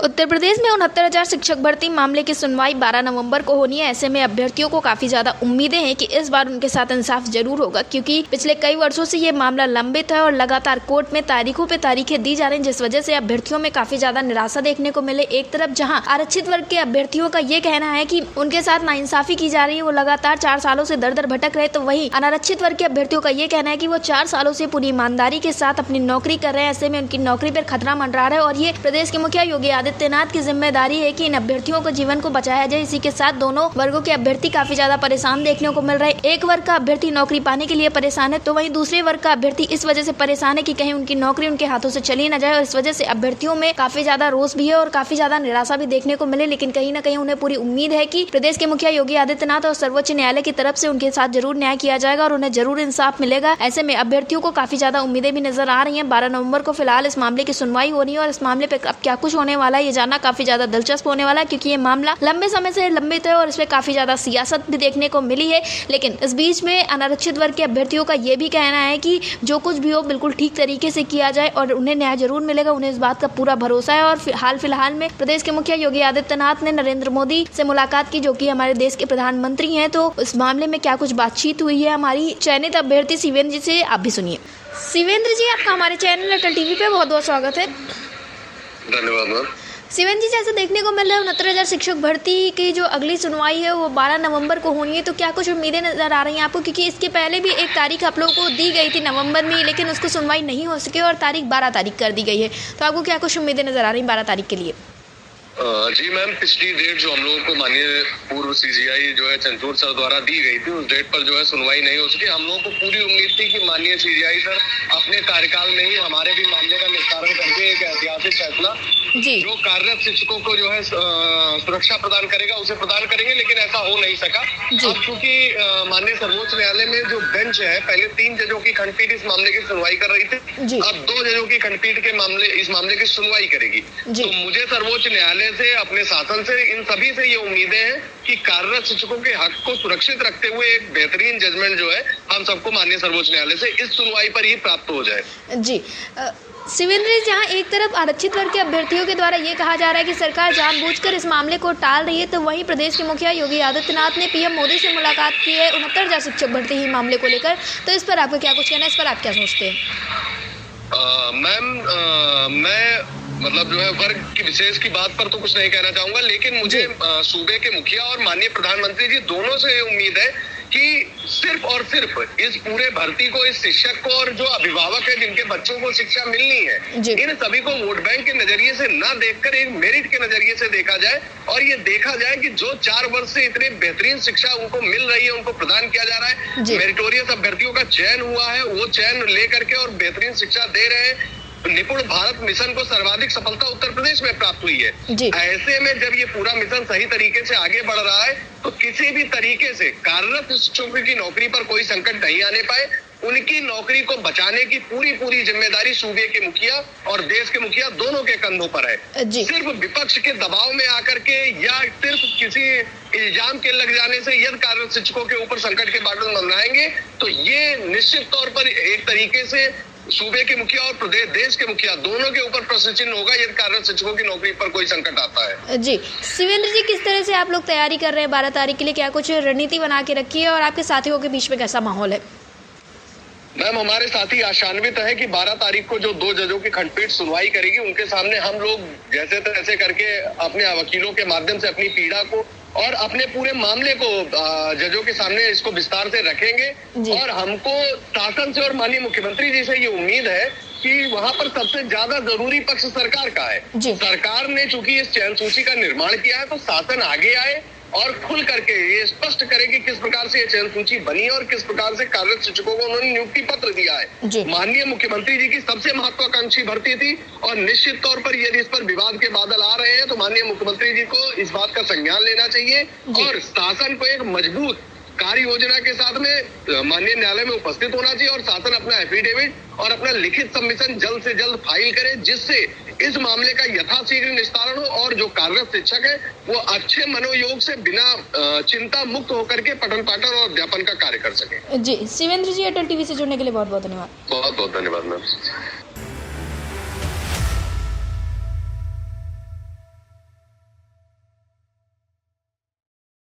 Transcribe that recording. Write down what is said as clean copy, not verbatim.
उत्तर प्रदेश में 69,000 शिक्षक भर्ती मामले की सुनवाई 12 नवंबर को होनी है। ऐसे में अभ्यर्थियों को काफी ज्यादा उम्मीदें हैं कि इस बार उनके साथ इंसाफ जरूर होगा, क्योंकि पिछले कई वर्षों से ये मामला लंबित है और लगातार कोर्ट में तारीखों पे तारीखें दी जा रही हैं, जिस वजह से अभ्यर्थियों में काफी ज्यादा निराशा देखने को मिले। एक तरफ जहाँ आरक्षित वर्ग के अभ्यर्थियों का ये कहना है कि उनके साथ नाइंसाफी की जा रही है, वो लगातार 4 सालों से दर दर भटक रहे, तो वहीं अनारक्षित वर्ग के अभ्यर्थियों का ये कहना है कि वो 4 सालों से पूरी ईमानदारी के साथ अपनी नौकरी कर रहे हैं। ऐसे में उनकी नौकरी पर खतरा मंडरा रहा है और ये प्रदेश के मुखिया योगी आदित्यनाथ की जिम्मेदारी है कि इन अभ्यर्थियों को जीवन को बचाया जाए। इसी के साथ दोनों वर्गों के अभ्यर्थी काफी ज्यादा परेशान देखने को मिल रहे हैं। एक वर्ग का अभ्यर्थी नौकरी पाने के लिए परेशान है, तो वहीं दूसरे वर्ग का अभ्यर्थी इस वजह से परेशान है कि कहीं उनकी नौकरी उनके हाथों से चली न जाए, और इस वजह से अभ्यर्थियों में काफी ज्यादा रोष भी है और काफी ज्यादा निराशा भी देखने को मिले। लेकिन कहीं न कहीं उन्हें पूरी उम्मीद है कि प्रदेश के मुखिया योगी आदित्यनाथ और सर्वोच्च न्यायालय की तरफ से उनके साथ जरूर न्याय किया जाएगा और उन्हें जरूर इंसाफ मिलेगा। ऐसे में अभ्यर्थियों को काफी ज्यादा उम्मीदें भी नजर आ रही हैं। 12 नवंबर को फिलहाल इस मामले की सुनवाई हो रही है और इस मामले पे अब क्या कुछ होने वाला है ये जानना काफी ज्यादा दिलचस्प होने वाला है, क्योंकि ये मामला लंबे समय से लंबित है और इसमें काफी ज्यादा सियासत भी देखने को मिली है। लेकिन इस बीच में अनारक्षित वर्ग के अभ्यर्थियों का ये भी कहना है कि जो कुछ भी हो बिल्कुल ठीक तरीके से किया जाए और उन्हें न्याय जरूर मिलेगा। उन्हें इस बात का पूरा भरोसा है। और हाल फिलहाल में प्रदेश के मुखिया योगी आदित्यनाथ ने नरेंद्र मोदी से मुलाकात की, जो कि हमारे देश के प्रधानमंत्री हैं। तो इस मामले में क्या कुछ बातचीत हुई है हमारी चयनित अभ्यर्थी शिवेंद्र जी से, आप भी सुनिए। शिवेंद्र जी, आपका हमारे चैनल अटल टीवी पे बहुत बहुत स्वागत है। धन्यवाद। शिवेंद्र जी, जैसे देखने को मिल रहा है 69,000 शिक्षक भर्ती की जो अगली सुनवाई है वो 12 नवंबर को होनी है, तो क्या कुछ उम्मीदें नजर आ रही हैं आपको? क्योंकि इसके पहले भी एक तारीख आप लोगों को दी गई थी नवंबर में, लेकिन उसको सुनवाई नहीं हो सके और तारीख 12 तारीख कर दी गई है। तो आपको क्या कुछ उम्मीदें नजर आ रही हैं 12 तारीख के लिए? जी मैम, पिछली डेट जो हम लोगों को माननीय पूर्व सीजीआई जो है चंचूर सर द्वारा दी गई थी, उस डेट पर जो है सुनवाई नहीं हो सकी। हम लोगों को पूरी उम्मीद थी कि माननीय सीजीआई सर अपने कार्यकाल में ही हमारे भी मामले का निस्तारण करके एक ऐतिहासिक फैसला जो कार्यरत शिक्षकों को जो है सुरक्षा प्रदान करेगा उसे प्रदान करेंगे, लेकिन ऐसा हो नहीं सका। अब क्योंकि माननीय सर्वोच्च न्यायालय में जो बेंच है, पहले 3 जजों की खंडपीठ इस मामले की सुनवाई कर रही थी, अब 2 जजों की खंडपीठ के इस मामले की सुनवाई करेगी। तो मुझे सर्वोच्च न्यायालय से, अपने शासन से, इन सभी से ये उम्मीदें हैं कि कार्यरत शिक्षकों के हक को सुरक्षित रखते हुए एक बेहतरीन जजमेंट जो है हम सबको माननीय सर्वोच्च न्यायालय से इस सुनवाई पर ही प्राप्त हो जाए। जी शिवेंद्र जी, जहाँ एक तरफ आरक्षित वर्ग के अभ्यर्थियों के द्वारा ये कहा जा रहा है कि सरकार जानबूझकर इस मामले को टाल रही है, तो वहीं प्रदेश के मुखिया योगी आदित्यनाथ ने पीएम मोदी से मुलाकात की है 69,000 शिक्षक भर्ती ही मामले को लेकर। तो इस पर आपका क्या कुछ कहना है? इस पर आप क्या सोचते हैं? मैम, मैं मतलब जो है वर्ग की विशेष की बात पर तो कुछ नहीं कहना चाहूंगा, लेकिन मुझे सूबे के मुखिया और माननीय प्रधानमंत्री जी दोनों से उम्मीद है कि सिर्फ और सिर्फ इस पूरे भर्ती को, इस शिक्षक को और जो अभिभावक है जिनके बच्चों को शिक्षा मिलनी है, इन सभी को वोट बैंक के नजरिए से ना देखकर एक मेरिट के नजरिए से देखा जाए और ये देखा जाए कि जो 4 वर्ष से इतनी बेहतरीन शिक्षा उनको मिल रही है, उनको प्रदान किया जा रहा है, मेरिटोरियस अभ्यर्थियों का चयन हुआ है, वो चयन लेकर के और बेहतरीन शिक्षा दे रहे हैं। निपुण भारत मिशन को सर्वाधिक सफलता उत्तर प्रदेश में प्राप्त हुई है। ऐसे में जब ये पूरा मिशन सही तरीके से आगे बढ़ रहा है, तो किसी भी तरीके से कार्यरत शिक्षकों की नौकरी पर कोई संकट नहीं आने पाए। उनकी नौकरी को बचाने की पूरी जिम्मेदारी सूबे के मुखिया और देश के मुखिया दोनों के कंधों पर है। सिर्फ विपक्ष के दबाव में आकर के या सिर्फ किसी इल्जाम के लग जाने से यदि कार्यरत शिक्षकों के ऊपर संकट के बादल मंडराएंगे, तो ये निश्चित तौर पर एक तरीके से सूबे के मुखिया और प्रदेश देश के मुखिया दोनों के ऊपर प्रश्न चिन्ह होगा यदि कार्यरत शिक्षकों की नौकरी पर कोई संकट आता है। जी शिवेंद्र जी, किस तरह से आप लोग तैयारी कर रहे हैं 12 तारीख के लिए? क्या कुछ रणनीति बना के रखी है और आपके साथियों के बीच में कैसा माहौल है? मैम, हमारे साथी आशान्वित है कि 12 तारीख को जो 2 जजों की खंडपीठ सुनवाई करेगी, उनके सामने हम लोग जैसे तैसे करके अपने वकीलों के माध्यम से अपनी पीड़ा को और अपने पूरे मामले को जजों के सामने इसको विस्तार से रखेंगे। और हमको शासन से और माननीय मुख्यमंत्री जी से ये उम्मीद है कि वहाँ पर सबसे ज्यादा जरूरी पक्ष सरकार का है। सरकार ने चूंकि इस चयन सूची का निर्माण किया है, तो शासन आगे आए और खुल करके ये स्पष्ट करे कि किस प्रकार से ये चयन सूची बनी और किस प्रकार से कार्यरत शिक्षकों को उन्होंने नियुक्ति पत्र दिया है। माननीय मुख्यमंत्री जी की सबसे महत्वाकांक्षी भर्ती थी और निश्चित तौर पर यदि इस पर विवाद के बादल आ रहे हैं, तो माननीय मुख्यमंत्री जी को इस बात का संज्ञान लेना चाहिए और शासन को एक मजबूत कार्य योजना के साथ में माननीय न्यायालय में उपस्थित होना चाहिए और शासन अपना एफिडेविट और अपना लिखित सबमिशन जल्द से जल्द फाइल करे, जिससे इस मामले का यथाशीघ्र निस्तारण हो और जो कार्यरत शिक्षक है वो अच्छे मनोयोग से बिना चिंता मुक्त होकर के पठन पाठन और अध्यापन का कार्य कर सके। जी शिवेंद्र जी, अटल टीवी से जुड़ने के लिए बहुत बहुत धन्यवाद। बहुत बहुत धन्यवाद मैम।